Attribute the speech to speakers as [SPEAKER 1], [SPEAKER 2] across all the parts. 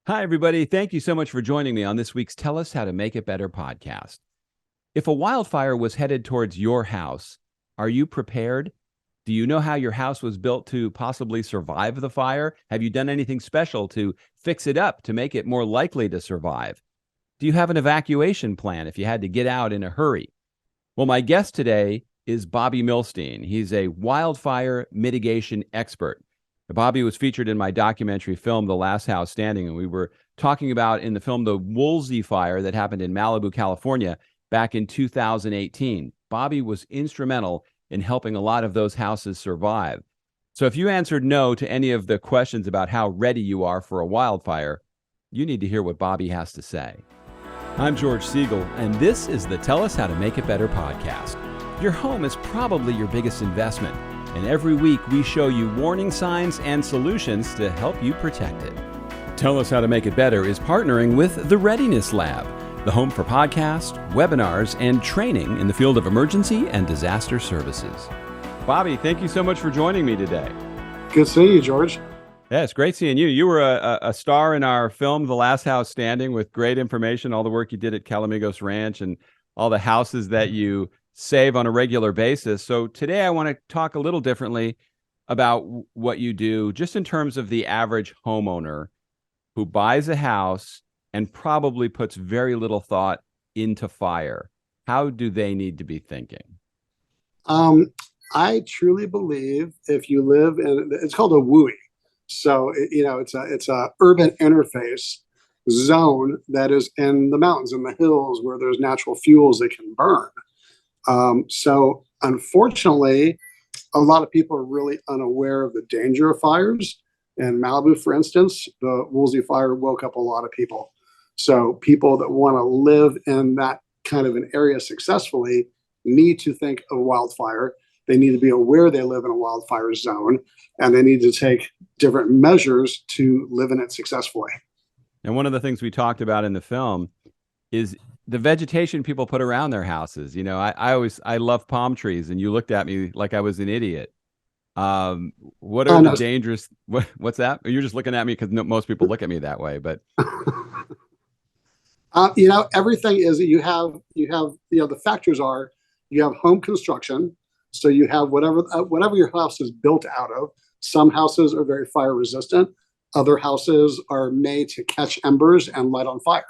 [SPEAKER 1] Hi, everybody. Thank you so much for joining me on this week's Tell Us How to Make It Better podcast. If a wildfire was headed towards your house, are you prepared? Do you know how your house was built to possibly survive the fire? Have you done anything special to fix it up to make it more likely to survive? Do you have an evacuation plan if you had to get out in a hurry? Well, my guest today is Bobby Milstein. He's a wildfire mitigation expert. Bobby was featured in my documentary film, The Last House Standing, and we were talking about in the film the Wolsey Fire that happened in Malibu, California back in 2018. Bobby was instrumental in helping a lot of those houses survive. So if you answered no to any of the questions about how ready you are for a wildfire, you need to hear what Bobby has to say. I'm George Siegel, and this is the Tell Us How to Make It Better podcast. Your home is probably your biggest investment. And every week we show you warning signs and solutions to help you protect it. Tell Us How to Make It Better is partnering with the Readiness Lab, the home for podcasts, webinars, and training in the field of emergency and disaster services. Bobby, thank you so much for joining me today.
[SPEAKER 2] Good seeing you, George.
[SPEAKER 1] Yeah, it's great seeing you. You were a star in our film, The Last House Standing, with great information, all the work you did at Calamigos Ranch and all the houses that you save on a regular basis. So today I want to talk a little differently about what you do, just in terms of the average homeowner who buys a house and probably puts very little thought into fire. How do they need to be thinking?
[SPEAKER 2] I truly believe if you live in, it's called a WUI. So, it's a urban interface zone that is in the mountains and the hills where there's natural fuels that can burn. So unfortunately, a lot of people are really unaware of the danger of fires. In Malibu, for instance, the Wolsey Fire woke up a lot of people. So people that want to live in that kind of an area successfully need to think of wildfire. They need to be aware they live in a wildfire zone, and they need to take different measures to live in it successfully.
[SPEAKER 1] And one of the things we talked about in the film is the vegetation people put around their houses. You know, I love palm trees, and you looked at me like I was an idiot. What are the dangerous? What's that? You're just looking at me because most people look at me that way. But
[SPEAKER 2] everything is that you have. The factors are you have home construction, so you have whatever your house is built out of. Some houses are very fire resistant. Other houses are made to catch embers and light on fire.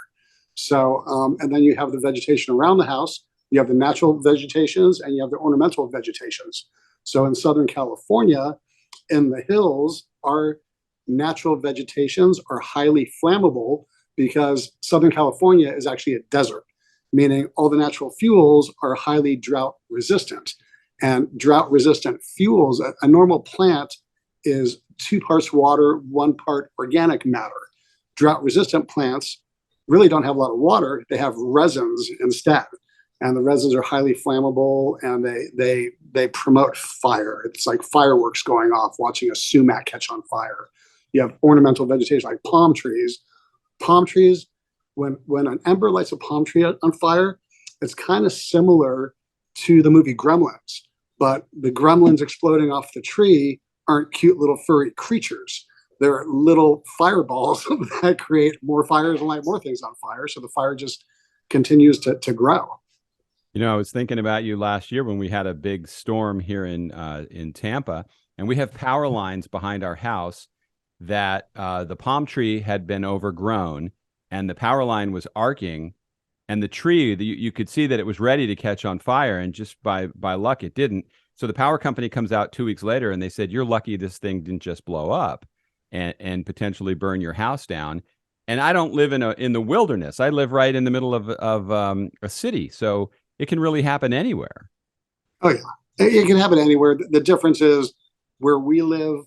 [SPEAKER 2] So, and then you have the vegetation around the house. You have the natural vegetations and you have the ornamental vegetations. So in Southern California, in the hills, our natural vegetations are highly flammable because Southern California is actually a desert, meaning all the natural fuels are highly drought resistant. And drought resistant fuels, a normal plant is 2 parts water, 1 part organic matter. Drought resistant plants really don't have a lot of water. They have resins instead, and the resins are highly flammable, and they promote fire. It's like fireworks going off watching a sumac catch on fire. You have ornamental vegetation like palm trees. Palm trees, when an ember lights a palm tree on fire, it's kind of similar to the movie Gremlins, but the gremlins exploding off the tree aren't cute little furry creatures. They're little fireballs that create more fires and light more things on fire. So the fire just continues to grow.
[SPEAKER 1] You know, I was thinking about you last year when we had a big storm here in Tampa, and we have power lines behind our house that the palm tree had been overgrown, and the power line was arcing, and the tree, you could see that it was ready to catch on fire, and just by luck, it didn't. So the power company comes out 2 weeks later, and they said, "You're lucky this thing didn't just blow up and potentially burn your house down." And I don't live in the wilderness. I live right in the middle of a city, so it can really happen anywhere.
[SPEAKER 2] Oh yeah, it can happen anywhere. The difference is where we live,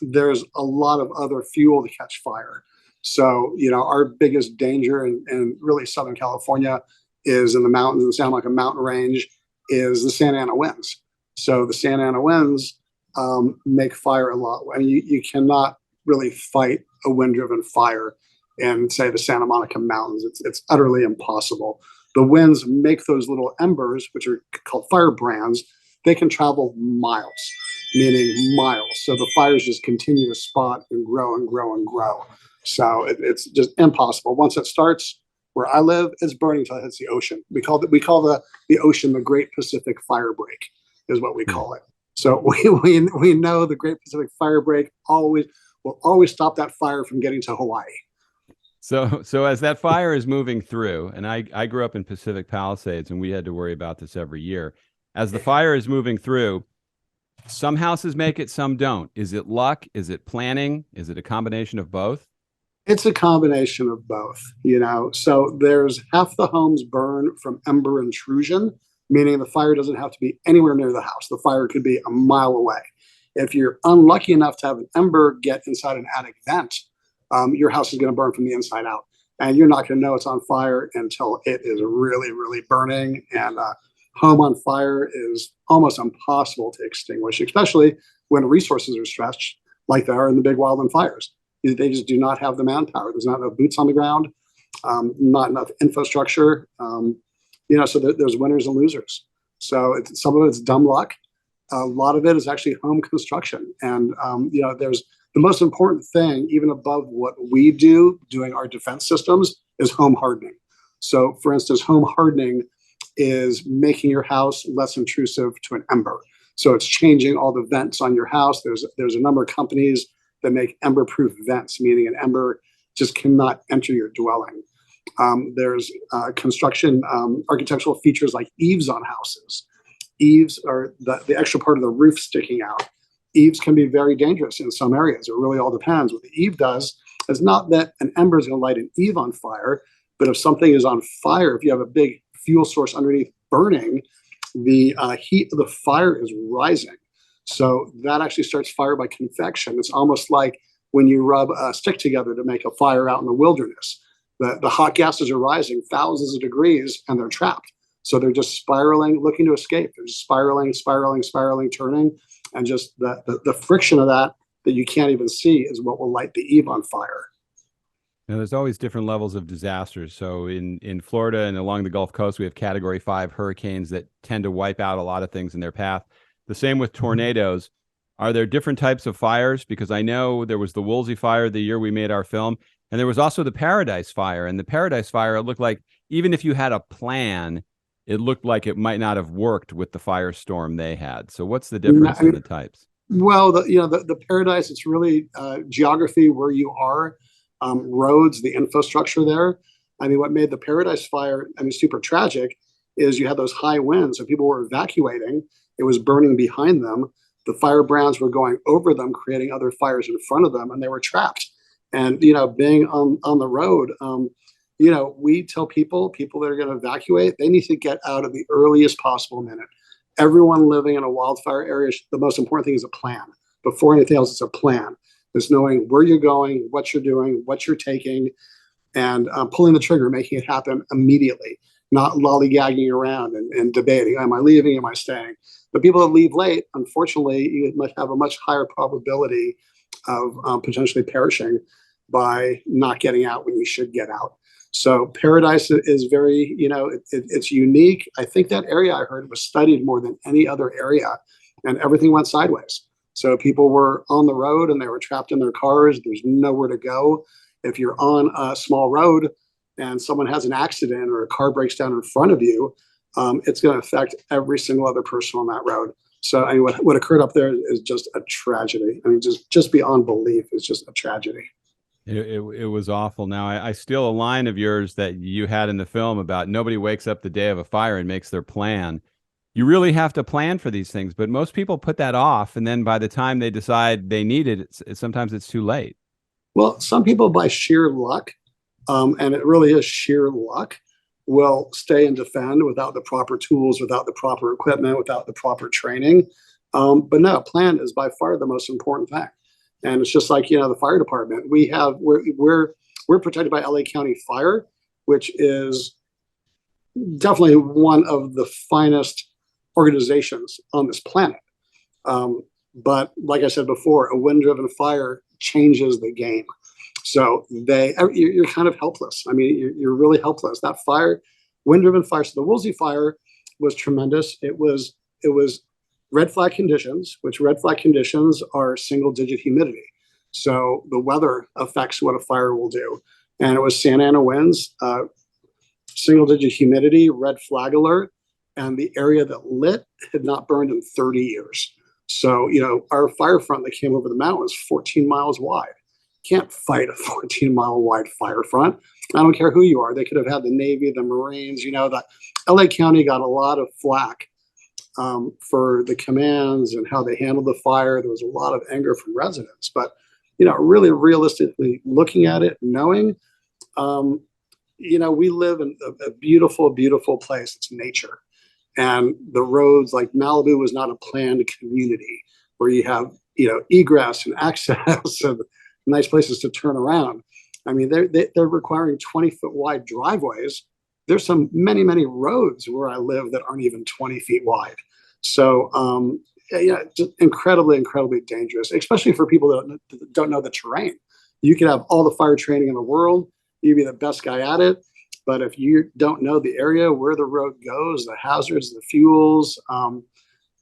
[SPEAKER 2] there's a lot of other fuel to catch fire. So our biggest danger in really Southern California is in the mountains, the Santa Monica Mountain Range, is the Santa Ana winds. So the Santa Ana winds make fire a lot. I mean, you cannot really fight a wind-driven fire in, say, the Santa Monica Mountains. It's utterly impossible. The winds make those little embers, which are called firebrands. They can travel miles. meaning miles. So the fires just continue to spot and grow and grow and grow. So it's just impossible. Once it starts, where I live, it's burning until it hits the ocean. We call the ocean the Great Pacific Fire Break, is what we call it. So we know the Great Pacific Fire Break will always stop that fire from getting to Hawaii.
[SPEAKER 1] So as that fire is moving through, and I grew up in Pacific Palisades, and we had to worry about this every year. As the fire is moving through, some houses make it, some don't. Is it luck? Is it planning? Is it a combination of both?
[SPEAKER 2] It's a combination of both, So there's half the homes burn from ember intrusion, meaning the fire doesn't have to be anywhere near the house. The fire could be a mile away. If you're unlucky enough to have an ember get inside an attic vent, your house is going to burn from the inside out. And you're not going to know it's on fire until it is really, really burning. And home on fire is almost impossible to extinguish, especially when resources are stretched like they are in the big wildland fires. They just do not have the manpower. There's not enough boots on the ground, not enough infrastructure. So there's winners and losers. So some of it's dumb luck. A lot of it is actually home construction. And, there's the most important thing, even above what we do, doing our defense systems, is home hardening. So, for instance, home hardening is making your house less intrusive to an ember. So it's changing all the vents on your house. There's a number of companies that make ember-proof vents, meaning an ember just cannot enter your dwelling. There's construction architectural features like eaves on houses. Eaves are the extra part of the roof sticking out. Eaves can be very dangerous in some areas. It really all depends. What the eave does is not that an ember is going to light an eave on fire, but if something is on fire, if you have a big fuel source underneath burning, the heat of the fire is rising. So that actually starts fire by convection. It's almost like when you rub a stick together to make a fire out in the wilderness. The hot gases are rising thousands of degrees and they're trapped. So they're just spiraling, looking to escape. They're just spiraling, turning. And just the friction of that you can't even see is what will light the eave on fire.
[SPEAKER 1] Now, there's always different levels of disasters. So in Florida and along the Gulf Coast, we have Category 5 hurricanes that tend to wipe out a lot of things in their path. The same with tornadoes. Are there different types of fires? Because I know there was the Wolsey Fire the year we made our film, and there was also the Paradise Fire. And the Paradise Fire, it looked like even if you had a plan, it looked like it might not have worked with the firestorm they had. So what's the difference in the types?
[SPEAKER 2] Well, the Paradise, it's really geography, where you are, roads, the infrastructure there. I mean, what made the Paradise Fire, super tragic is you had those high winds. So people were evacuating. It was burning behind them. The firebrands were going over them, creating other fires in front of them, and they were trapped. And, being on the road, we tell people that are going to evacuate, they need to get out at the earliest possible minute. Everyone living in a wildfire area, the most important thing is a plan. Before anything else, it's a plan. It's knowing where you're going, what you're doing, what you're taking, and pulling the trigger, making it happen immediately, not lollygagging around and debating, am I leaving, am I staying? The people that leave late, unfortunately, you might have a much higher probability of potentially perishing by not getting out when you should get out. So Paradise is very, it's unique. I think that area, I heard, was studied more than any other area, and everything went sideways. So people were on the road and they were trapped in their cars. There's nowhere to go. If you're on a small road and someone has an accident or a car breaks down in front of you, it's going to affect every single other person on that road. So what occurred up there is just a tragedy. Just beyond belief. It's just a tragedy.
[SPEAKER 1] It was awful. Now, I steal a line of yours that you had in the film about nobody wakes up the day of a fire and makes their plan. You really have to plan for these things, but most people put that off, and then by the time they decide they need it, sometimes it's too late.
[SPEAKER 2] Well, some people, by sheer luck, and it really is sheer luck, will stay and defend without the proper tools, without the proper equipment, without the proper training. But no, plan is by far the most important thing. And it's just like, the fire department. We're protected by LA County Fire, which is definitely one of the finest organizations on this planet. But like I said before, a wind-driven fire changes the game. So you're kind of helpless. You're really helpless. That fire, wind-driven fire. So the Wolsey Fire was tremendous. It was red flag conditions, which red flag conditions are single digit humidity. So the weather affects what a fire will do. And it was Santa Ana winds, single digit humidity, red flag alert, and the area that lit had not burned in 30 years. So, our fire front that came over the mountain was 14 miles wide. Can't fight a 14-mile wide fire front. I don't care who you are. They could have had the Navy, the Marines. The LA County got a lot of flack for the commands and how they handled the fire. There was a lot of anger from residents, but really realistically looking at it, knowing, we live in a beautiful, beautiful place. It's nature, and the roads, like Malibu, was not a planned community where you have egress and access and nice places to turn around. I mean, they're requiring 20-foot wide driveways. There's many roads where I live that aren't even 20 feet wide. So, just incredibly dangerous, especially for people that don't know the terrain. You could have all the fire training in the world, you'd be the best guy at it, but if you don't know the area, where the road goes, the hazards, the fuels,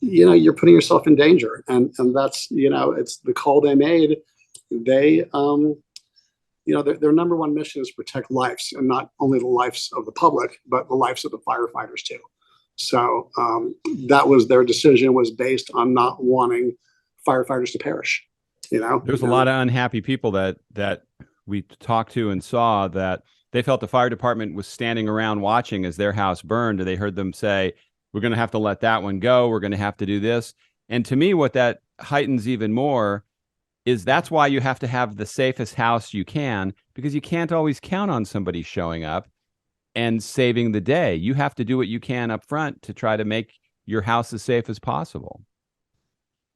[SPEAKER 2] you're putting yourself in danger. And that's, it's the call they made. They, their number one mission is protect lives, and not only the lives of the public, but the lives of the firefighters too. So that was their decision, was based on not wanting firefighters to perish.
[SPEAKER 1] There's a lot of unhappy people that we talked to and saw that they felt the fire department was standing around watching as their house burned. They heard them say, we're going to have to let that one go. We're going to have to do this. And to me, what that heightens even more is that's why you have to have the safest house you can, because you can't always count on somebody showing up and saving the day. You have to do what you can up front to try to make your house as safe as possible.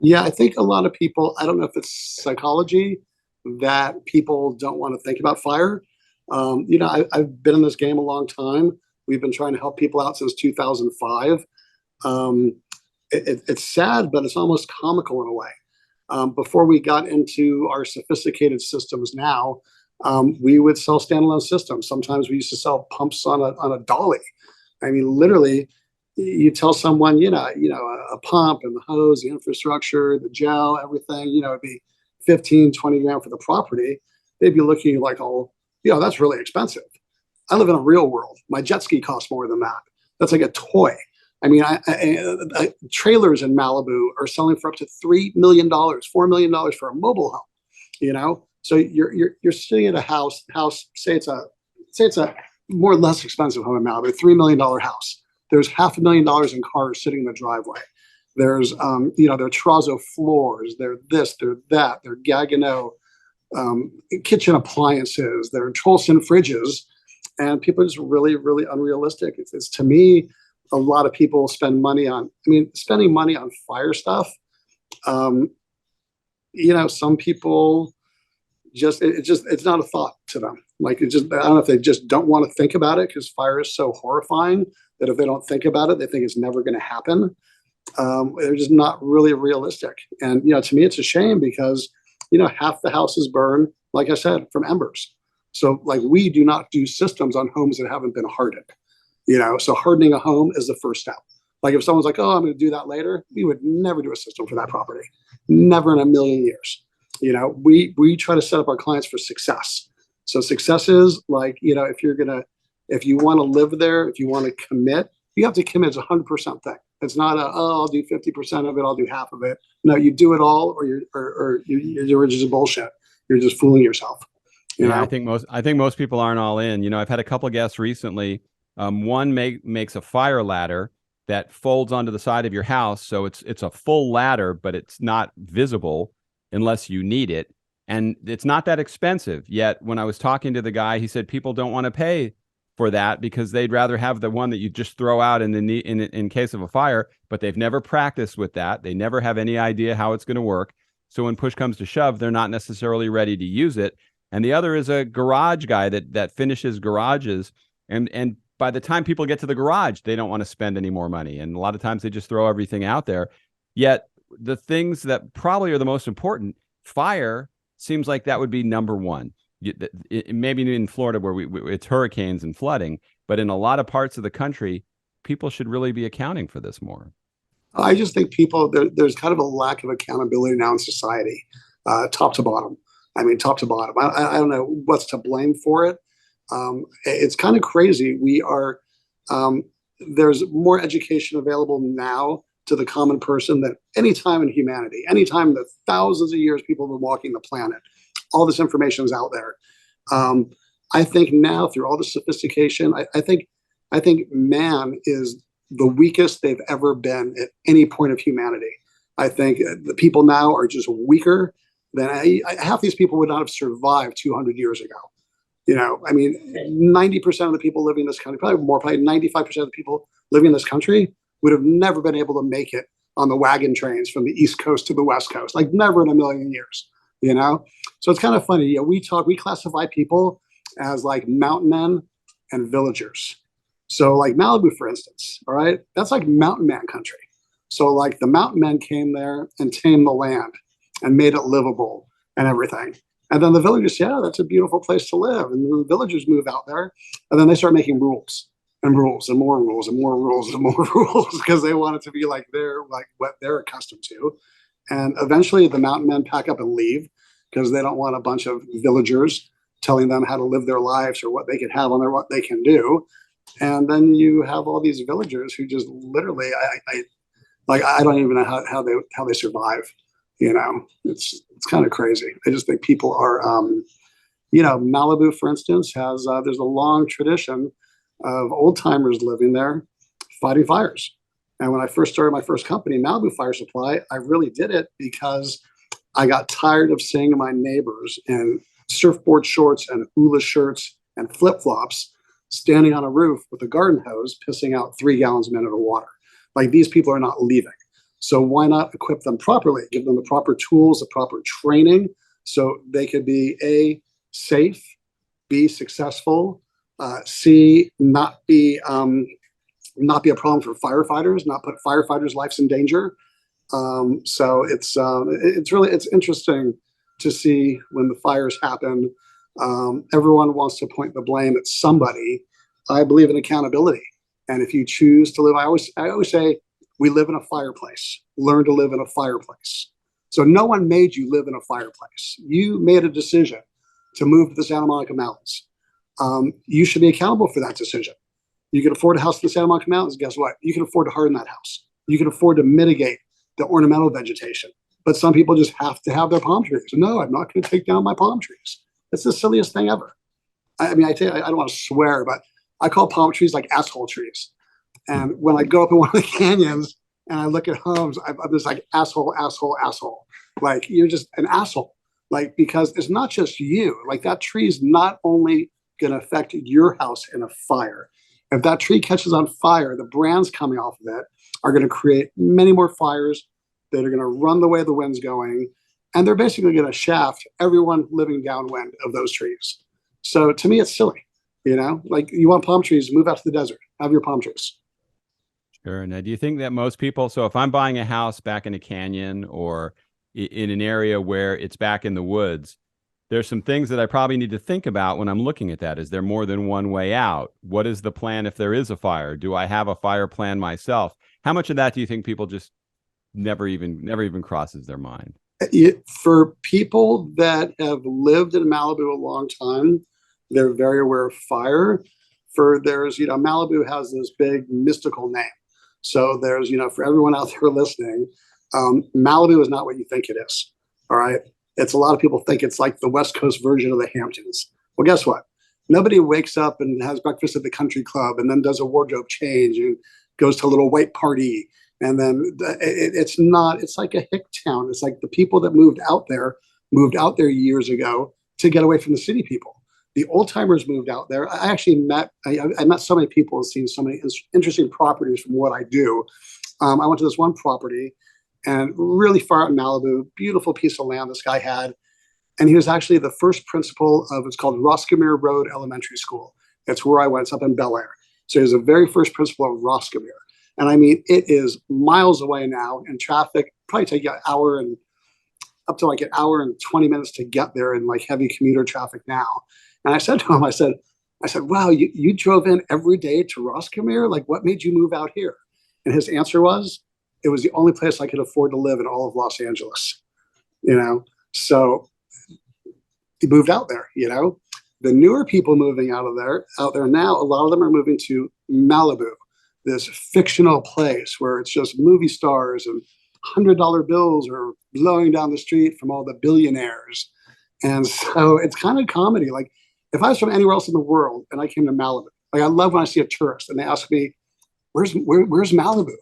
[SPEAKER 2] Yeah, I think a lot of people, I don't know if it's psychology, that people don't want to think about fire. I've been in this game a long time. We've been trying to help people out since 2005. It's sad, but it's almost comical in a way. Before we got into our sophisticated systems now, we would sell standalone systems. Sometimes we used to sell pumps on a dolly. I mean, literally, you tell someone, a pump and the hose, the infrastructure, the gel, everything, it'd be 15, 20 grand for the property. They'd be looking at you like, oh, that's really expensive. I live in a real world. My jet ski costs more than that. That's like a toy. I mean, trailers in Malibu are selling for up to $3 million, $4 million for a mobile home, So you're sitting at a house, say it's a more or less expensive home in Malibu, $3 million house. There's $500,000 in cars sitting in the driveway. There's, there are terrazzo floors. They're this, they're that. They're Gaggenau kitchen appliances. They're Tolson fridges, and people are just really, really unrealistic. It's to me, a lot of people spending money on fire stuff. Some people it's not a thought to them. I don't know if they just don't want to think about it, because fire is so horrifying that if they don't think about it, they think it's never going to happen. They're just not really realistic. And, to me, it's a shame because, half the houses burn, like I said, from embers. So we do not do systems on homes that haven't been hardened, so hardening a home is the first step. If someone's like, oh, I'm going to do that later, we would never do a system for that property. Never in a million years. We try to set up our clients for success. So success is if you want to live there, if you want to commit, you have to commit. It's 100% thing. It's not I'll do 50% of it, I'll do half of it. No, you do it all, or you're just bullshit. You're just fooling yourself.
[SPEAKER 1] I think most people aren't all in. I've had a couple of guests recently. One makes a fire ladder that folds onto the side of your house, so it's a full ladder, but it's not visible unless you need it, and it's not that expensive. Yet when I was talking to the guy, he said people don't want to pay for that because they'd rather have the one that you just throw out in case of a fire, but they've never practiced with that. They never have any idea how it's going to work. So when push comes to shove, they're not necessarily ready to use it. And the other is a garage guy that finishes garages, and by the time people get to the garage, they don't want to spend any more money. And a lot of times they just throw everything out there. Yet the things that probably are the most important, fire seems like that would be number one. Maybe in Florida where it's hurricanes and flooding, but in a lot of parts of the country, people should really be accounting for this more.
[SPEAKER 2] I just think there's kind of a lack of accountability now in society, top to bottom. I mean, top to bottom. I don't know what's to blame for it. It's kind of crazy. Um, there's more education available now to the common person than any time in humanity, any time in the thousands of years people have been walking the planet. All this information is out there. Um, I think now through all the sophistication, I think man is the weakest they've ever been at any point of humanity. I think the people now are just weaker than half these people would not have survived 200 years ago. You know, I mean, 90% of the people living in this country, probably more, probably 95% of the people living in this country would have never been able to make it on the wagon trains from the East Coast to the West Coast, like never in a million years, you know? So it's kind of funny. You know, we classify people as like mountain men and villagers. So like Malibu, for instance, all right, that's like mountain man country. So like the mountain men came there and tamed the land and made it livable and everything. And then the villagers say, "Oh, that's a beautiful place to live." And the villagers move out there, and then they start making rules and rules and more rules and more rules and more rules because they want it to be like what they're accustomed to. And eventually, the mountain men pack up and leave because they don't want a bunch of villagers telling them how to live their lives or what they can have on what they can do. And then you have all these villagers who just literally, I don't even know how they survive. You know, it's kind of crazy. I just think people are, Malibu, for instance, has there's a long tradition of old timers living there, fighting fires. And when I first started my first company, Malibu Fire Supply, I really did it because I got tired of seeing my neighbors in surfboard shorts and hula shirts and flip flops standing on a roof with a garden hose, pissing out 3 gallons a minute of water. Like these people are not leaving. So why not equip them properly, give them the proper tools, the proper training, so they could be A, safe, B, successful, C, not be a problem for firefighters, not put firefighters' lives in danger. So it's interesting to see when the fires happen. Everyone wants to point the blame at somebody. I believe in accountability, and if you choose to live, I always say, we live in a fireplace. Learn to live in a fireplace. So no one made you live in a fireplace. You made a decision to move to the Santa Monica Mountains. You should be accountable for that decision. You can afford a house in the Santa Monica Mountains. Guess what? You can afford to harden that house. You can afford to mitigate the ornamental vegetation. But some people just have to have their palm trees. No, I'm not going to take down my palm trees. It's the silliest thing ever. I mean, I don't want to swear, but I call palm trees like asshole trees. And when I go up in one of the canyons and I look at homes, I'm just like asshole, asshole, asshole. Like you're just an asshole. Like, because it's not just you. Like that tree is not only going to affect your house in a fire. If that tree catches on fire, the brands coming off of it are going to create many more fires that are going to run the way the wind's going. And they're basically going to shaft everyone living downwind of those trees. So to me, it's silly. You know, like you want palm trees, move out to the desert, have your palm trees.
[SPEAKER 1] Sure. Now, do you think that most people, so if I'm buying a house back in a canyon or in an area where it's back in the woods, there's some things that I probably need to think about when I'm looking at that. Is there more than one way out? What is the plan if there is a fire? Do I have a fire plan myself? How much of that do you think people just never even crosses their mind?
[SPEAKER 2] For people that have lived in Malibu a long time, they're very aware of fire. Malibu has this big mystical name. So there's, for everyone out there listening, Malibu is not what you think it is. All right. It's a lot of people think it's like the West Coast version of the Hamptons. Well, guess what? Nobody wakes up and has breakfast at the country club and then does a wardrobe change and goes to a little white party. And then it's like a hick town. It's like the people that moved out there years ago to get away from the city people. The old timers moved out there. I met so many people and seen so many interesting properties from what I do. I went to this one property and really far out in Malibu, beautiful piece of land this guy had. And he was actually the first principal of, it's called Roscommere Road Elementary School. It's where I went, it's up in Bel Air. So he was the very first principal of Roscommere. And I mean, it is miles away now in traffic, probably take an hour and up to like an hour and 20 minutes to get there in like heavy commuter traffic now. And I said to him, I said, wow, you drove in every day to Roscommere? Like, what made you move out here? And his answer was, it was the only place I could afford to live in all of Los Angeles, you know? So he moved out there, you know? The newer people moving out there now, a lot of them are moving to Malibu, this fictional place where it's just movie stars and $100 bills are blowing down the street from all the billionaires. And so it's kind of comedy. Like if I was from anywhere else in the world and I came to Malibu, like I love when I see a tourist and they ask me, where's Malibu?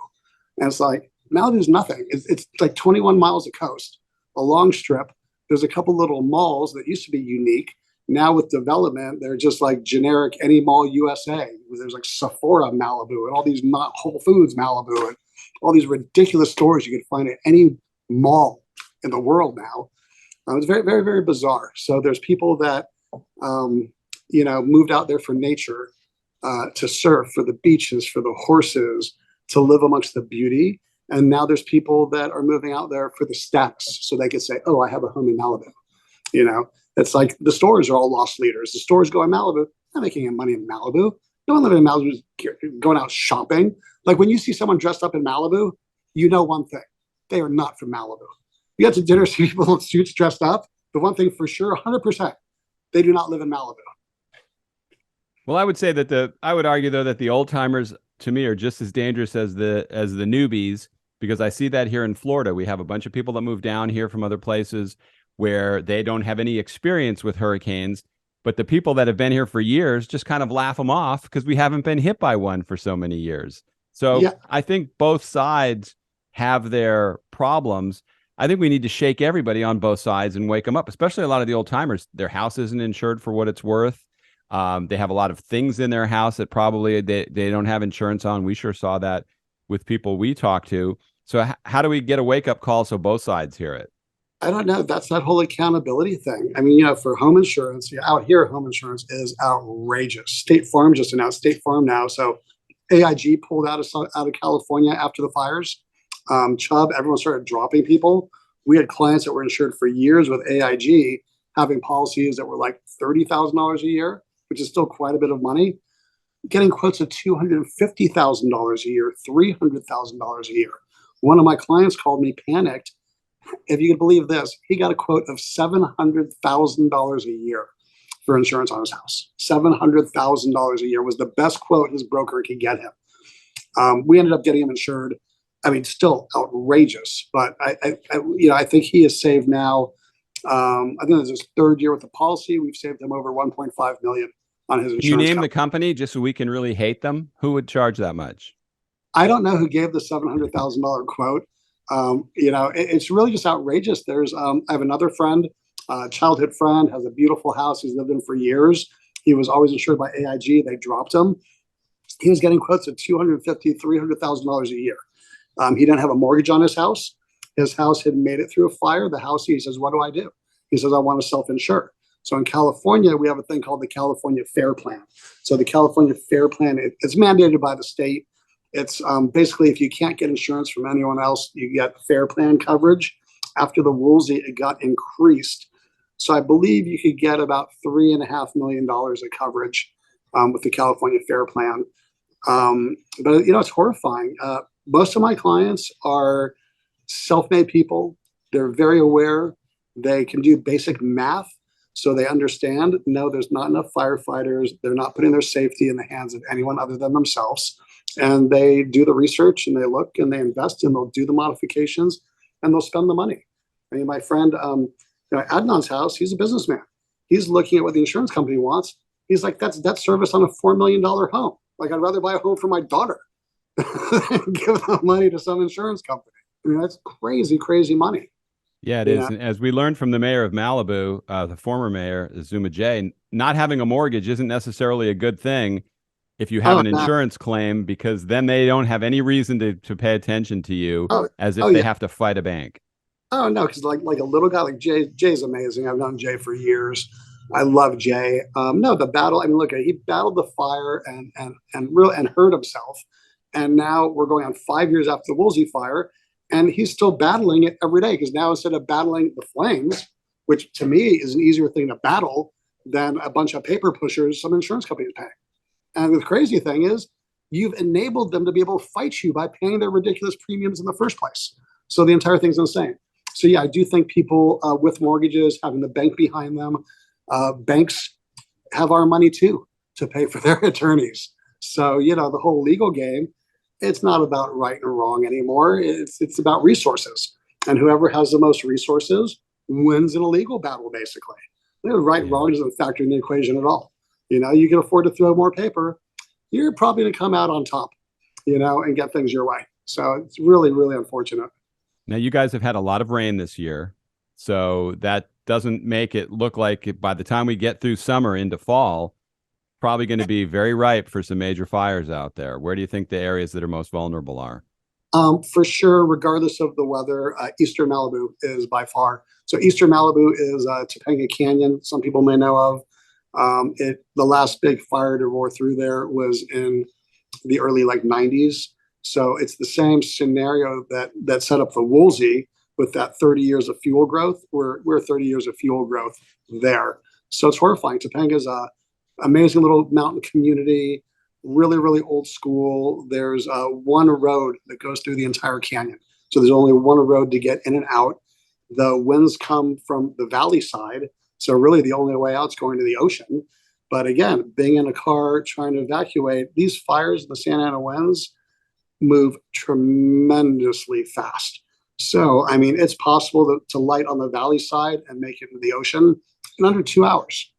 [SPEAKER 2] And it's like, Malibu's nothing. It's like 21 miles of coast, a long strip. There's a couple little malls that used to be unique. Now with development, they're just like generic any mall USA. There's like Sephora Malibu and all these not Whole Foods Malibu and all these ridiculous stores you could find at any mall in the world now. It's very, very, very bizarre. So there's people that, moved out there for nature, to surf, for the beaches, for the horses, to live amongst the beauty. And now there's people that are moving out there for the status. So they could say, oh, I have a home in Malibu. You know, it's like the stores are all lost leaders. The stores go in Malibu, not making any money in Malibu. No one living in Malibu is going out shopping. Like when you see someone dressed up in Malibu, you know one thing, they are not from Malibu. You get to dinner, see people in suits dressed up. The one thing for sure, 100%, they do not live in Malibu.
[SPEAKER 1] Well, I would say that I would argue though that the old timers to me are just as dangerous as the newbies, because I see that here in Florida. We have a bunch of people that move down here from other places where they don't have any experience with hurricanes, but the people that have been here for years just kind of laugh them off because we haven't been hit by one for so many years. So yeah. I think both sides have their problems. I think we need to shake everybody on both sides and wake them up, especially a lot of the old timers. Their house isn't insured for what it's worth. They have a lot of things in their house that probably they don't have insurance on. We sure saw that with people we talk to. So how do we get a wake-up call so both sides hear it?
[SPEAKER 2] I don't know. That's that whole accountability thing. I mean, for home insurance, out here, home insurance is outrageous. State Farm just announced State Farm now. So AIG pulled out of California after the fires. Chubb, everyone started dropping people. We had clients that were insured for years with AIG having policies that were like $30,000 a year, which is still quite a bit of money, getting quotes of $250,000 a year, $300,000 a year. One of my clients called me panicked. If you can believe this, he got a quote of $700,000 a year for insurance on his house. $700,000 a year was the best quote his broker could get him. We ended up getting him insured. I mean, still outrageous, but I think he is saved now. I think this is his third year with the policy. We've saved him over 1.5 million on his insurance.
[SPEAKER 1] Can you name the company just so we can really hate them? Who would charge that much?
[SPEAKER 2] I don't know who gave the $700,000 quote. It's really just outrageous. There's, I have another friend, childhood friend, has a beautiful house he's lived in for years. He was always insured by AIG. They dropped him. He was getting quotes of $250,000, $300,000 a year. He didn't have a mortgage on his house. His house had made it through a fire. The house, he says, what do I do? He says, I want to self-insure. So in California, we have a thing called the California Fair Plan. So the California Fair Plan, it's mandated by the state. It's basically if you can't get insurance from anyone else, you get Fair Plan coverage. After the Wolsey, it got increased. So I believe you could get about $3.5 million of coverage with the California Fair Plan. But it's horrifying. Most of my clients are self-made people. They're very aware. They can do basic math. So they understand, no, there's not enough firefighters. They're not putting their safety in the hands of anyone other than themselves. And they do the research and they look and they invest and they'll do the modifications and they'll spend the money. I mean, my friend, Adnan's house, he's a businessman. He's looking at what the insurance company wants. He's like, that's debt service on a $4 million home. Like, I'd rather buy a home for my daughter than give the money to some insurance company. I mean, that's crazy, crazy money.
[SPEAKER 1] Yeah, it is. And as we learned from the mayor of Malibu, the former mayor, Zuma J, not having a mortgage isn't necessarily a good thing if you have an insurance claim, because then they don't have any reason to pay attention to you as if they have to fight a bank.
[SPEAKER 2] Oh, no, because like a little guy like Jay's amazing. I've known Jay for years. I love Jay. No, the battle, I mean, look, he battled the fire and hurt himself. And now we're going on 5 years after the Wolsey Fire. And he's still battling it every day, because now instead of battling the flames, which to me is an easier thing to battle than a bunch of paper pushers some insurance companies pay. And the crazy thing is, you've enabled them to be able to fight you by paying their ridiculous premiums in the first place. So the entire thing's insane. So yeah, I do think people with mortgages, having the bank behind them, banks have our money too to pay for their attorneys. So, the whole legal game, it's not about right and wrong anymore. It's about resources. And whoever has the most resources wins in a legal battle, basically. Right and wrong doesn't factor in the equation at all. You can afford to throw more paper, you're probably going to come out on top, and get things your way. So it's really, really unfortunate.
[SPEAKER 1] Now, you guys have had a lot of rain this year, so that doesn't make it look like by the time we get through summer into fall, probably going to be very ripe for some major fires out there. Where do you think the areas that are most vulnerable are?
[SPEAKER 2] For sure, regardless of the weather, Eastern Malibu is by far. So Eastern Malibu is Topanga Canyon, some people may know of. The last big fire to roar through there was in the early 90s. So it's the same scenario that set up the Wolsey with that 30 years of fuel growth. We're 30 years of fuel growth there. So it's horrifying. Topanga's a amazing little mountain community, really, really old school. There's one road that goes through the entire canyon. So there's only one road to get in and out. The winds come from the valley side. So really the only way out is going to the ocean. But again, being in a car trying to evacuate, these fires, the Santa Ana winds, move tremendously fast. So, I mean, it's possible to light on the valley side and make it into the ocean in under 2 hours.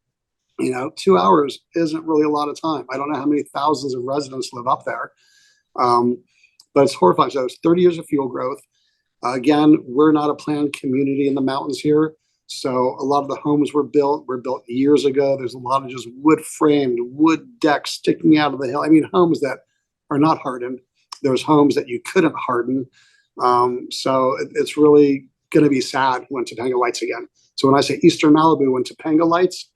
[SPEAKER 2] 2 hours isn't really a lot of time. I don't know how many thousands of residents live up there, but it's horrifying. So it's 30 years of fuel growth. Again, we're not a planned community in the mountains here. So a lot of the homes were built years ago. There's a lot of just wood-framed, wood decks sticking out of the hill. I mean, homes that are not hardened. There's homes that you couldn't harden. So it's really going to be sad when Topanga lights again. So when I say Eastern Malibu, when Topanga lights,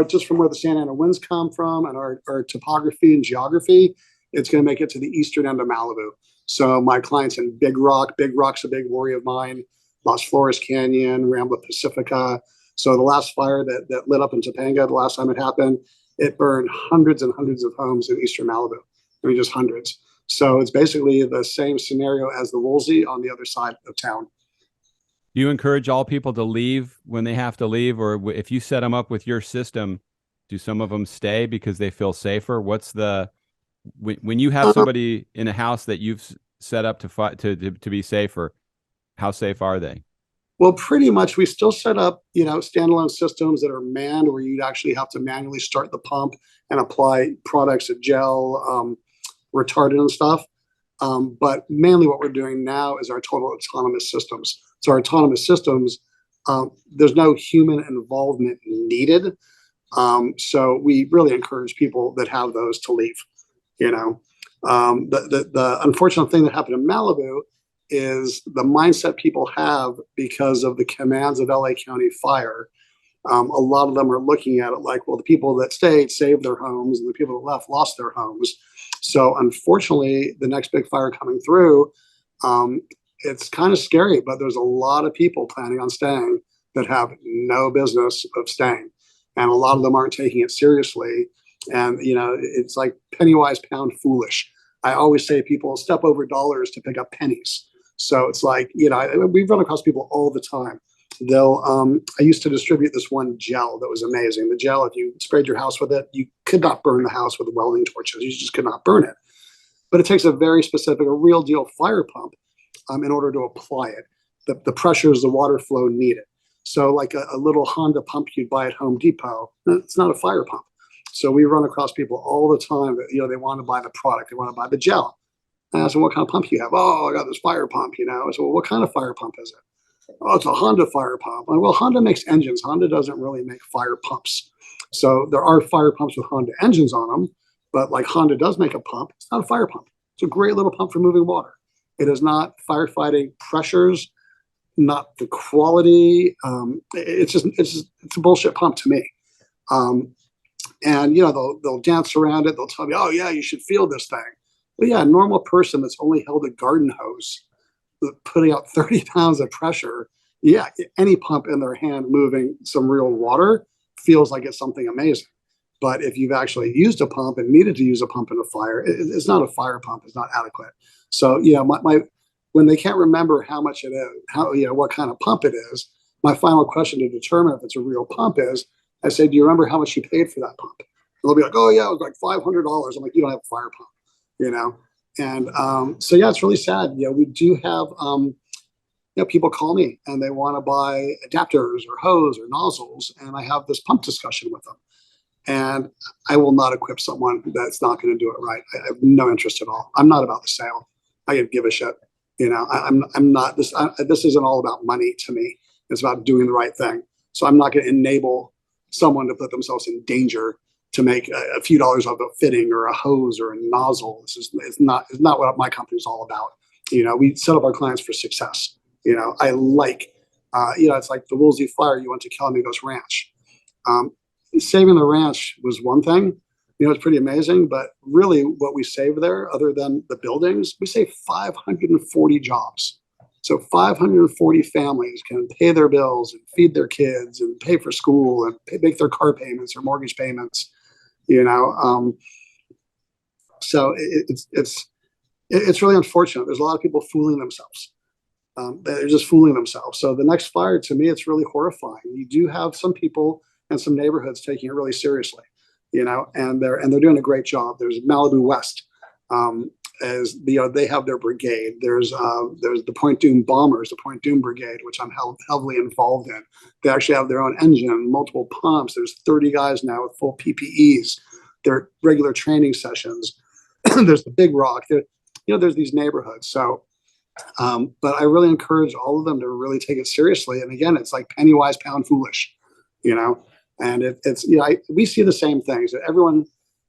[SPEAKER 2] just from where the Santa Ana winds come from and our topography and geography, it's going to make it to the eastern end of Malibu. So my clients in Big Rock's a big worry of mine, Las Flores Canyon, Rambla Pacifica. So the last fire that lit up in Topanga, the last time it happened, it burned hundreds and hundreds of homes in eastern Malibu. I mean, just hundreds. So it's basically the same scenario as the Wolsey on the other side of town.
[SPEAKER 1] Do you encourage all people to leave when they have to leave? Or if you set them up with your system, do some of them stay because they feel safer? When you have somebody in a house that you've set up to be safer, how safe are they?
[SPEAKER 2] Well, pretty much we still set up, standalone systems that are manned where you'd actually have to manually start the pump and apply products, gel, retardant and stuff. But mainly what we're doing now is our total autonomous systems. So our autonomous systems, there's no human involvement needed. So we really encourage people that have those to leave. The unfortunate thing that happened in Malibu is the mindset people have because of the commands of LA County Fire. A lot of them are looking at it like, well, the people that stayed saved their homes and the people that left lost their homes. So unfortunately, the next big fire coming through, it's kind of scary, but there's a lot of people planning on staying that have no business of staying. And a lot of them aren't taking it seriously. And, it's like penny wise, pound foolish. I always say people step over dollars to pick up pennies. So it's like, we run across people all the time. I used to distribute this one gel that was amazing. The gel, if you sprayed your house with it, you could not burn the house with welding torches. You just could not burn it. But it takes a very specific, a real deal fire pump in order to apply it. The pressures, the water flow needed. So like a little Honda pump you'd buy at Home Depot, it's not a fire pump. So we run across people all the time that, they want to buy the product. They want to buy the gel. And I said, what kind of pump do you have? Oh, I got this fire pump, I said, well, what kind of fire pump is it? Oh, it's a Honda fire pump. Well, Honda makes engines. Honda doesn't really make fire pumps. So there are fire pumps with Honda engines on them, but like Honda does make a pump. It's not a fire pump. It's a great little pump for moving water. It is not firefighting pressures, not the quality. It's a bullshit pump to me. And they'll dance around it. They'll tell me, oh yeah, you should feel this thing. Well, yeah, a normal person that's only held a garden hose, putting out 30 pounds of pressure, yeah, any pump in their hand moving some real water feels like it's something amazing. But if you've actually used a pump and needed to use a pump in a fire, it's not a fire pump. It's not adequate. So, when they can't remember how much it is, what kind of pump it is, my final question to determine if it's a real pump is, I say, do you remember how much you paid for that pump? And they'll be like, oh yeah, it was like $500. I'm like, you don't have a fire pump, And so yeah, it's really sad. We do have people call me and they want to buy adapters or hose or nozzles, and I have this pump discussion with them. And I will not equip someone that's not going to do it right. I have no interest at all. I'm not about the sale. I could give a shit. I'm not this. This isn't all about money to me. It's about doing the right thing. So I'm not going to enable someone to put themselves in danger to make a few dollars off a fitting or a hose or a nozzle. It's not what my company is all about. We set up our clients for success. I like, it's like the Wolsey Fire. You went to Calamigos Ranch. Saving the ranch was one thing. It's pretty amazing, but really what we saved there, other than the buildings, we saved 540 jobs. So 540 families can pay their bills and feed their kids and pay for school and make their car payments or mortgage payments. So it's really unfortunate. There's a lot of people fooling themselves. They're just fooling themselves. So the next fire, to me, it's really horrifying. You do have some people and some neighborhoods taking it really seriously, and they're doing a great job. There's Malibu West, they have their brigade. There's the Point Doom Bombers, the Point Doom Brigade, which I'm heavily involved in. They actually have their own engine, multiple pumps. There's 30 guys now with full PPEs. There are regular training sessions. There's the Big Rock. There's these neighborhoods. So, but I really encourage all of them to really take it seriously. And again, it's like penny wise, pound foolish, and we see the same things. Everyone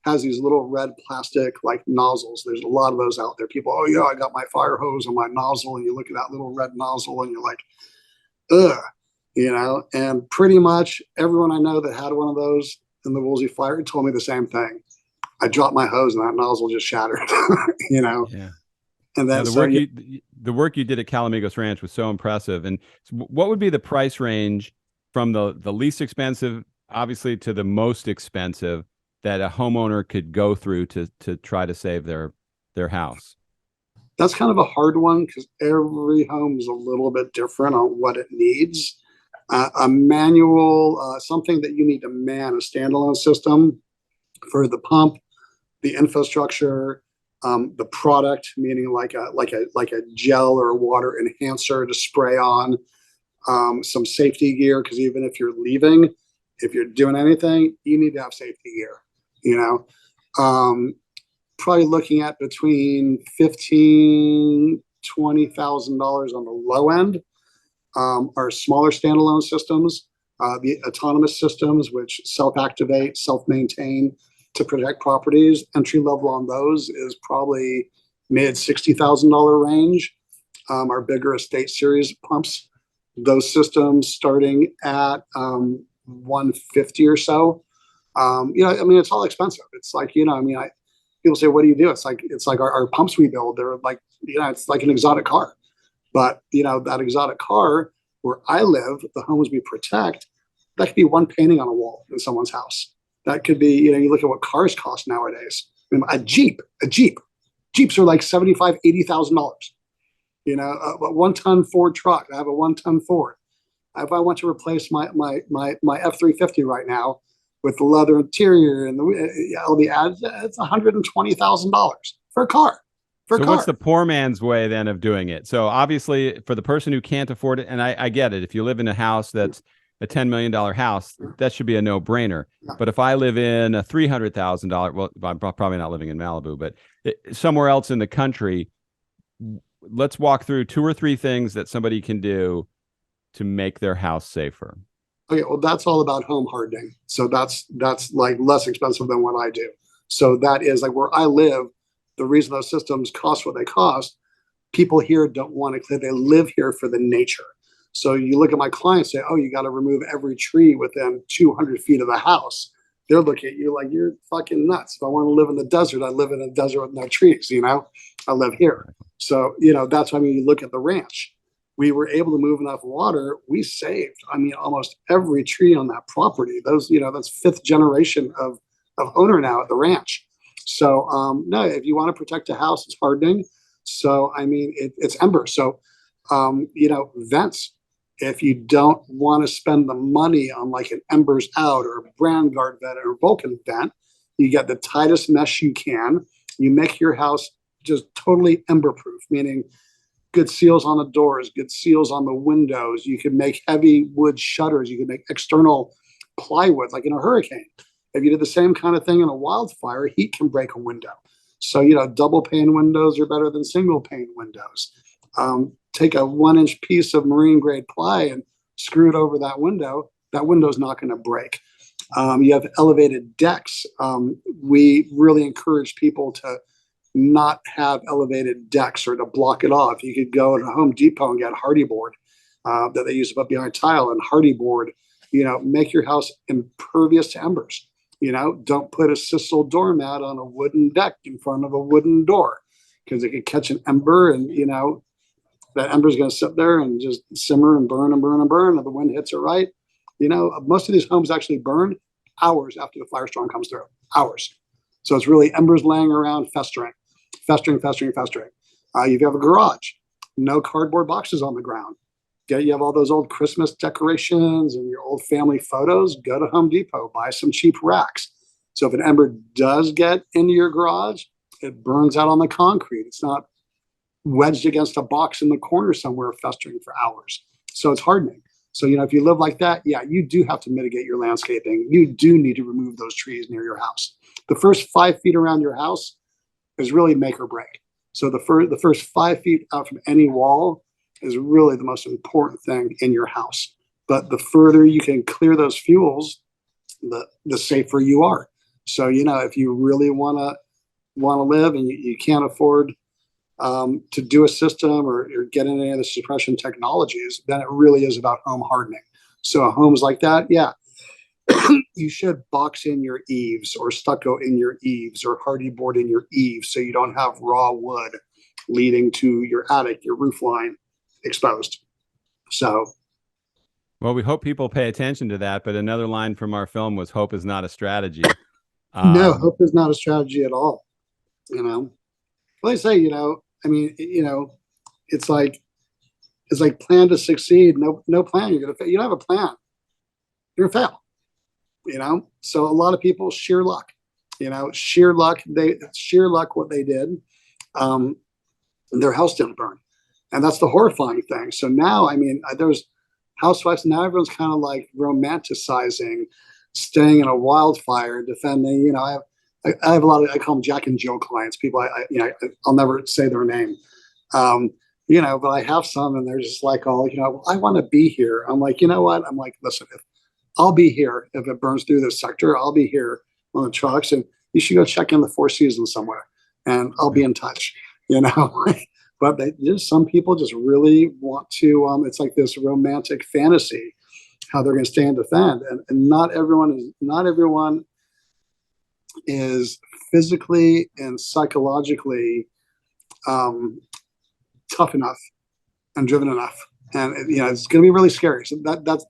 [SPEAKER 2] has these little red plastic like nozzles. There's a lot of those out there. People, oh yeah, I got my fire hose on my nozzle, and you look at that little red nozzle and you're like, ugh, and pretty much everyone I know that had one of those in the Wolsey Fire told me the same thing. I dropped my hose and that nozzle just shattered,
[SPEAKER 1] Yeah.
[SPEAKER 2] And then
[SPEAKER 1] the work you did at Calamigos Ranch was so impressive. And what would be the price range from the least expensive, obviously, to the most expensive that a homeowner could go through to try to save their house?
[SPEAKER 2] That's kind of a hard one because every home is a little bit different on what it needs. A manual, something that you need to man, a standalone system for the pump, the infrastructure, the product, meaning like a gel or a water enhancer to spray on, some safety gear, because even if you're leaving, if you're doing anything, you need to have safety gear. Probably looking at between $15,000-$20,000 on the low end. Our smaller standalone systems, the autonomous systems, which self-activate, self-maintain to protect properties. Entry level on those is probably mid $60,000 range. Our bigger estate series pumps, those systems starting at 150 or so. It's all expensive. It's like, people say, what do you do? It's like our pumps we build. They're like, it's like an exotic car. But, that exotic car where I live, the homes we protect, that could be one painting on a wall in someone's house. That could be, you look at what cars cost nowadays. A Jeep. Jeeps are like $75,000, $80,000. A 1-ton Ford truck. I have a 1-ton Ford. If I want to replace my F-350 right now with the leather interior and all the ads, it's $120,000 for a car.
[SPEAKER 1] What's the poor man's way then of doing it? So obviously for the person who can't afford it, and I get it, if you live in a house that's a $10 million house, that should be a no-brainer.
[SPEAKER 2] Yeah.
[SPEAKER 1] But if I live in a $300,000, well, I'm probably not living in Malibu, but somewhere else in the country, let's walk through 2 or 3 things that somebody can do to make their house safer.
[SPEAKER 2] Okay, well, that's all about home hardening. So that's like less expensive than what I do. So that is like where I live. The reason those systems cost what they cost, people here don't want to, they live here for the nature. So you look at my clients, say, oh, you got to remove every tree within 200 feet of the house. They'll look at you like you're fucking nuts. If I want to live in the desert, I live in a desert with no trees, I live here. So, that's why when you look at the ranch, we were able to move enough water. We saved, almost every tree on that property. Those, that's 5th generation of owner now at the ranch. So no, if you want to protect a house, it's hardening. So I mean, it's ember. So vents. If you don't want to spend the money on like an embers out or a brand guard vent or a Vulcan vent, you get the tightest mesh you can. You make your house just totally ember proof, meaning good seals on the doors, good seals on the windows. You can make heavy wood shutters. You can make external plywood, like in a hurricane. If you did the same kind of thing in a wildfire, heat can break a window. So, double pane windows are better than single pane windows. Take a 1-inch piece of marine grade ply and screw it over that window. That window's not going to break. You have elevated decks. We really encourage people to not have elevated decks or to block it off. You could go to Home Depot and get hardy board that they use to put behind tile, and hardy board, make your house impervious to embers. Don't put a sisal doormat on a wooden deck in front of a wooden door, because it could catch an ember, and that ember is going to sit there and just simmer and burn and burn and burn. If the wind hits it right, most of these homes actually burn hours after the firestorm comes through. Hours. So it's really embers laying around, festering. If you have a garage, no cardboard boxes on the ground. You have all those old Christmas decorations and your old family photos, go to Home Depot, buy some cheap racks. So if an ember does get into your garage, it burns out on the concrete. It's not wedged against a box in the corner somewhere festering for hours. So it's hardening. So, if you live like that, yeah, you do have to mitigate your landscaping. You do need to remove those trees near your house. The first 5 feet around your house is really make or break. So the first 5 feet out from any wall is really the most important thing in your house. But the further you can clear those fuels, the safer you are. So, if you really want to live and you can't afford to do a system or get into any of the suppression technologies, then it really is about home hardening. So homes like that, yeah, you should box in your eaves or stucco in your eaves or hardy board in your eaves, so you don't have raw wood leading to your attic, your roof line exposed. So,
[SPEAKER 1] well, we hope people pay attention to that. But another line from our film was, "Hope is not a strategy."
[SPEAKER 2] No, hope is not a strategy at all. Well, I say, it's like plan to succeed. No plan. You don't have a plan. You're gonna fail. So a lot of people, sheer luck. Sheer luck. What they did. Their house didn't burn, and that's the horrifying thing. So now, there's housewives. Now everyone's kind of like romanticizing staying in a wildfire, defending. I have a lot of, I call them Jack and Jill clients. People, I'll never say their name. But I have some, and they're just like, I want to be here. I'm like, you know what? I'm like, listen, I'll be here if it burns through this sector. I'll be here on the trucks, and you should go check in the Four Seasons somewhere, and I'll be in touch. But some people just really want to. It's like this romantic fantasy how they're going to stand defend, and not everyone is physically and psychologically tough enough and driven enough. And it's going to be really scary. So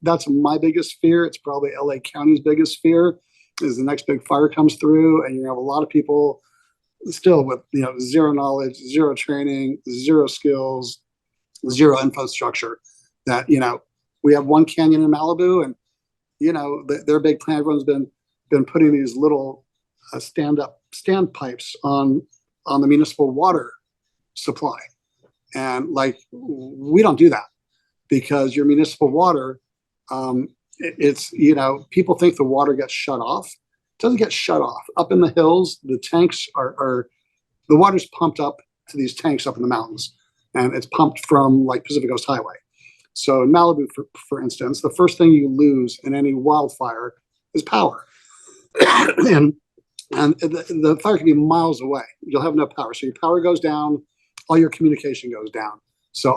[SPEAKER 2] that's my biggest fear. It's probably LA County's biggest fear, is the next big fire comes through, and you have a lot of people still with zero knowledge, zero training, zero skills, zero infrastructure. That we have one canyon in Malibu, and their big plan. Everyone's been putting these little stand pipes on the municipal water supply, and like we don't do that, because your municipal water, it's people think the water gets shut off. It doesn't get shut off. Up in the hills, the tanks are the water's pumped up to these tanks up in the mountains, and it's pumped from like Pacific Coast Highway. So in Malibu, for instance, the first thing you lose in any wildfire is power. and the fire can be miles away. You'll have no power. So your power goes down, all your communication goes down. So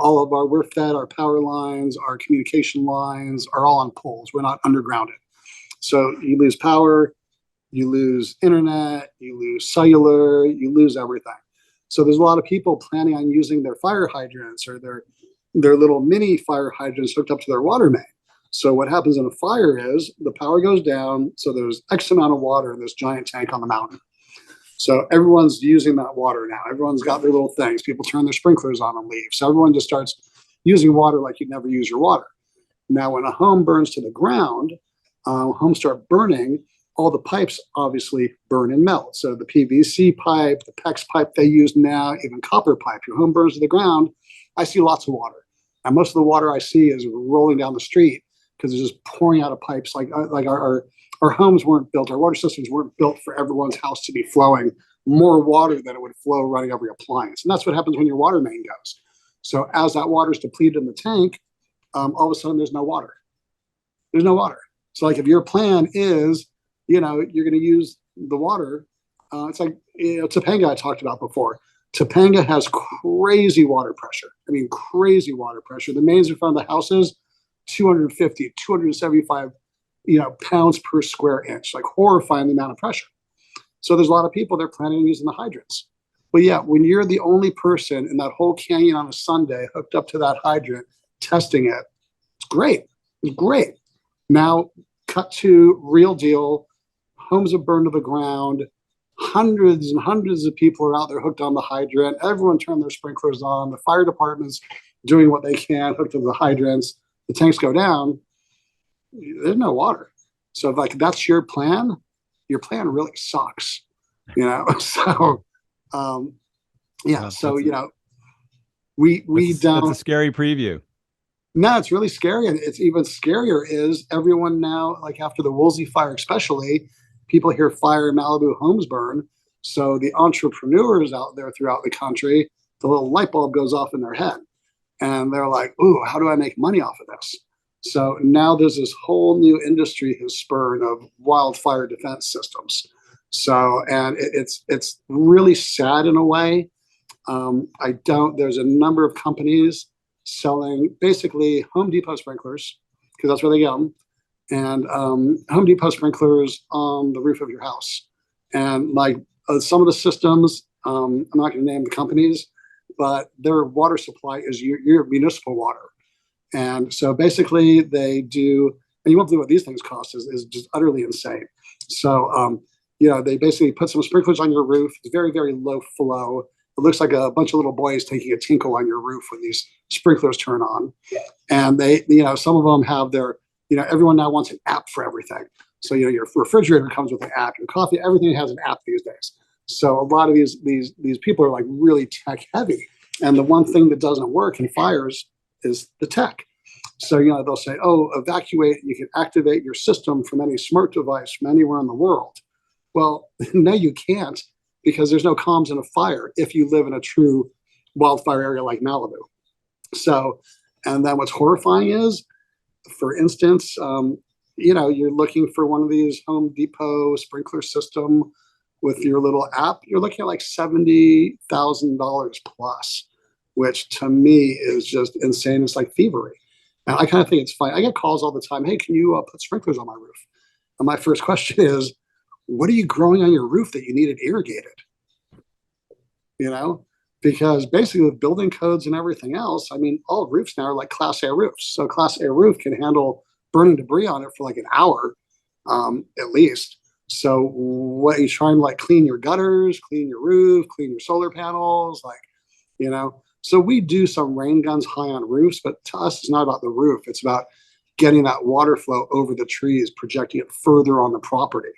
[SPEAKER 2] we're fed, our power lines, our communication lines are all on poles. We're not undergrounded. So you lose power, you lose internet, you lose cellular, you lose everything. So there's a lot of people planning on using their fire hydrants or their little mini fire hydrants hooked up to their water main. So what happens in a fire is the power goes down. So there's X amount of water in this giant tank on the mountain. So everyone's using that water now. Everyone's got their little things. People turn their sprinklers on and leave. So everyone just starts using water like you'd never use your water. Now, when a home burns to the ground, homes start burning. All the pipes obviously burn and melt. So the PVC pipe, the PEX pipe they use now, even copper pipe, your home burns to the ground. I see lots of water. And most of the water I see is rolling down the street because it's just pouring out of pipes. Like our homes weren't built, our water systems weren't built for everyone's house to be flowing more water than it would flow running every appliance. And that's what happens when your water main goes. So as that water is depleted in the tank, all of a sudden there's no water. There's no water. So like if your plan is, you're going to use the water, it's like, Topanga I talked about before. Topanga has crazy water pressure. I mean, crazy water pressure. The mains in front of the houses, 250, 275, pounds per square inch, like horrifying the amount of pressure. So there's a lot of people they're planning on using the hydrants. But yeah, when you're the only person in that whole canyon on a Sunday hooked up to that hydrant, testing it, it's great. It's great. Now, cut to real deal. Homes have burned to the ground. Hundreds and hundreds of people are out there hooked on the hydrant. Everyone turned their sprinklers on. The fire department's doing what they can, hooked to the hydrants. The tanks go down. There's no water. So if like that's your plan really sucks. So yeah. So we don't.
[SPEAKER 1] That's a scary preview.
[SPEAKER 2] No, it's really scary. And it's even scarier is everyone now, like after the Wolsey Fire especially, people hear fire, Malibu homes burn. So the entrepreneurs out there throughout the country, the little light bulb goes off in their head. And they're like, ooh, how do I make money off of this? So now there's this whole new industry has spurred of wildfire defense systems. So, and it's really sad in a way. There's a number of companies selling basically Home Depot sprinklers, because that's where they get them, and Home Depot sprinklers on the roof of your house. And like some of the systems, I'm not going to name the companies, but their water supply is your municipal water. And so basically they do, and you won't believe what these things cost is just utterly insane. So, they basically put some sprinklers on your roof. It's very, very low flow. It looks like a bunch of little boys taking a tinkle on your roof when these sprinklers turn on. Yeah. And they, some of them have their, everyone now wants an app for everything. So, your refrigerator comes with an app, your coffee, everything has an app these days. So a lot of these people are like really tech heavy. And the one thing that doesn't work in fires is the tech. So, they'll say, oh, evacuate, you can activate your system from any smart device from anywhere in the world. Well, no, you can't, because there's no comms in a fire if you live in a true wildfire area like Malibu. So, and then what's horrifying is, for instance, you're looking for one of these Home Depot sprinkler system with your little app, you're looking at like $70,000 plus, which to me is just insane. It's like thievery. And I kind of think it's fine. I get calls all the time. Hey, can you put sprinklers on my roof? And my first question is, what are you growing on your roof that you need it irrigated? Because basically with building codes and everything else, I mean, all roofs now are like Class A roofs. So Class A roof can handle burning debris on it for like an hour, at least. So what you trying to like clean your gutters, clean your roof, clean your solar panels, So we do some rain guns high on roofs, but to us, it's not about the roof. It's about getting that water flow over the trees, projecting it further on the property.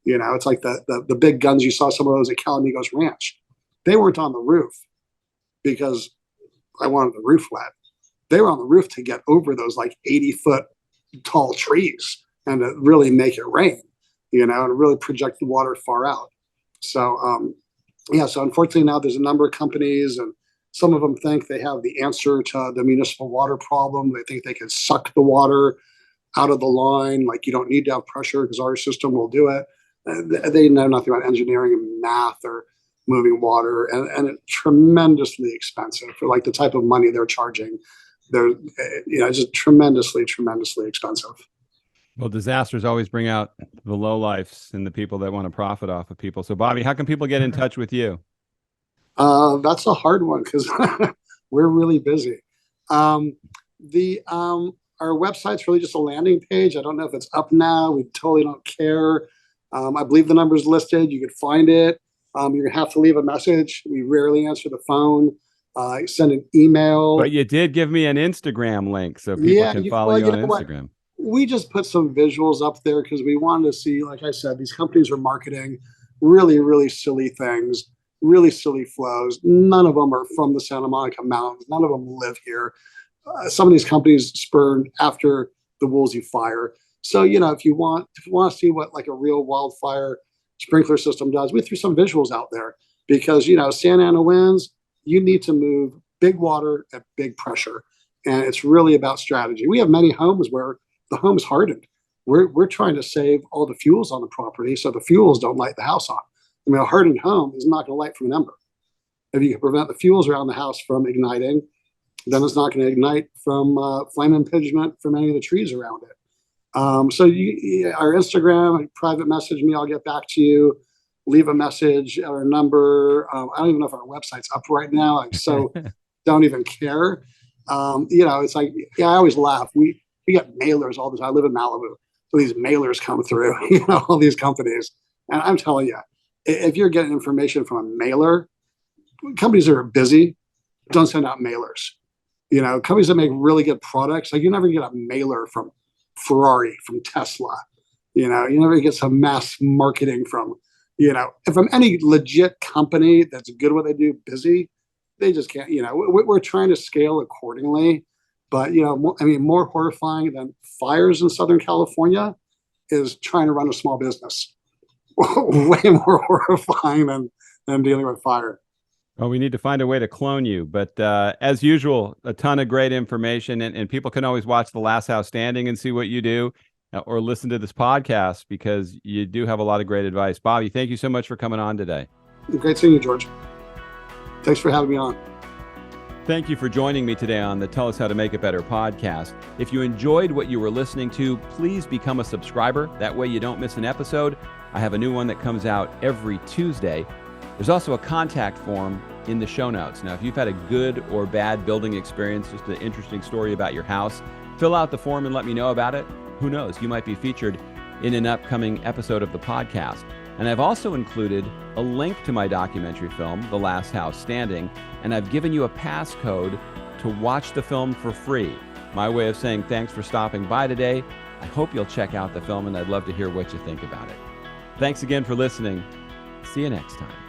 [SPEAKER 2] It's like the big guns you saw, some of those at Calamigos Ranch. They weren't on the roof because I wanted the roof wet. They were on the roof to get over those like 80-foot tall trees and to really make it rain, and really project the water far out. So, so unfortunately now there's a number of companies, and some of them think they have the answer to the municipal water problem. They think they can suck the water out of the line. Like, you don't need to have pressure because our system will do it. They know nothing about engineering and math or moving water, and it's tremendously expensive for like the type of money they're charging. They're, just tremendously expensive.
[SPEAKER 1] Well, disasters always bring out the lowlifes and the people that want to profit off of people. So, Bobby, how can people get in touch with you?
[SPEAKER 2] That's a hard one because we're really busy. our website's really just a landing page. I don't know if it's up now. We totally don't care. I believe the number's listed. You can find it. You're gonna have to leave a message. We rarely answer the phone. Send an email.
[SPEAKER 1] But you did give me an Instagram link so people can follow you on Instagram.
[SPEAKER 2] We just put some visuals up there because we wanted to see, like I said, these companies are marketing really, really silly things, really silly flows. None of them are from the Santa Monica Mountains. None of them live here. Some of these companies spurned after the Wolsey Fire. So, if you want to see what like a real wildfire sprinkler system does, we threw some visuals out there because, Santa Ana winds, you need to move big water at big pressure. And it's really about strategy. We have many homes where the home is hardened. We're trying to save all the fuels on the property so the fuels don't light the house on. I mean, a hardened home is not going to light from an ember. If you can prevent the fuels around the house from igniting, then it's not going to ignite from flame impingement from any of the trees around it. So our Instagram, private message me, I'll get back to you. Leave a message at our number. I don't even know if our website's up right now. I so don't even care. It's like, I always laugh. We get mailers all the time. I live in Malibu. So these mailers come through, all these companies. And I'm telling you, if you're getting information from a mailer, companies that are busy, don't send out mailers. Companies that make really good products, like you never get a mailer from Ferrari, from Tesla. You never get some mass marketing from, from any legit company that's good at what they do, busy, they just can't, we're trying to scale accordingly. But, more horrifying than fires in Southern California is trying to run a small business. Way more horrifying than dealing with fire.
[SPEAKER 1] Well, we need to find a way to clone you. But as usual, a ton of great information. And people can always watch The Last House Standing and see what you do or listen to this podcast because you do have a lot of great advice. Bobby, thank you so much for coming on today.
[SPEAKER 2] Great seeing you, George. Thanks for having me on.
[SPEAKER 1] Thank you for joining me today on the Tell Us How to Make It Better podcast. If you enjoyed what you were listening to, please become a subscriber. That way you don't miss an episode. I have a new one that comes out every Tuesday. There's also a contact form in the show notes. Now, if you've had a good or bad building experience, just an interesting story about your house, fill out the form and let me know about it. Who knows? You might be featured in an upcoming episode of the podcast. And I've also included a link to my documentary film, The Last House Standing, and I've given you a passcode to watch the film for free. My way of saying thanks for stopping by today. I hope you'll check out the film, and I'd love to hear what you think about it. Thanks again for listening. See you next time.